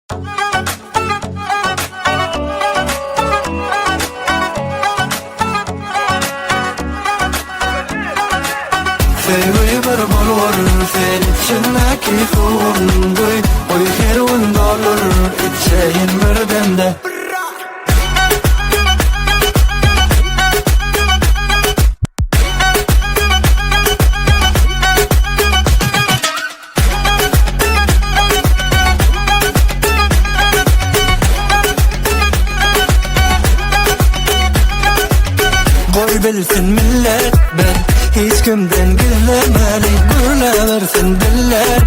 Sevgi bir bulur sen içine keyfun duy. Oy herun dolur içeyin bir demde. Boy bilsin millet ben hiç kimden gizlemeli. Gürleversin diller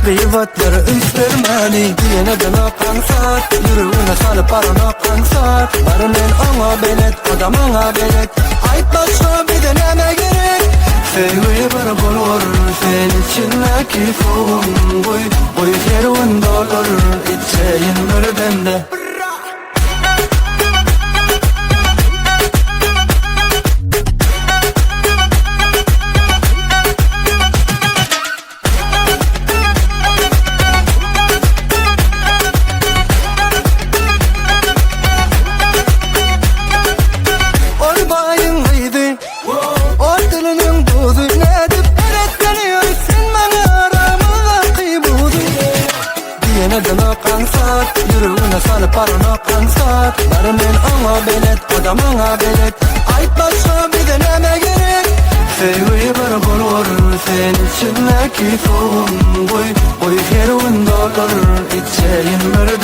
gıyvatları üstürmeli. Diyene akan saat yürüğüne salıp akan saat. Barının ona belet adam ona belet. Ayıp başka bir deneme gerek. Sevgiyi bir bulur sen içine keyfun koy. Oy herun dolur içeyin bir demde. Neden akan saat yürüğüne salıp akan saat. Barının ona belet adam ona belet. Ayıp başka bir deneme gerek. Sevgiyi bir bulur sen içine keyfun koy. Oy herun dolur içeyin bir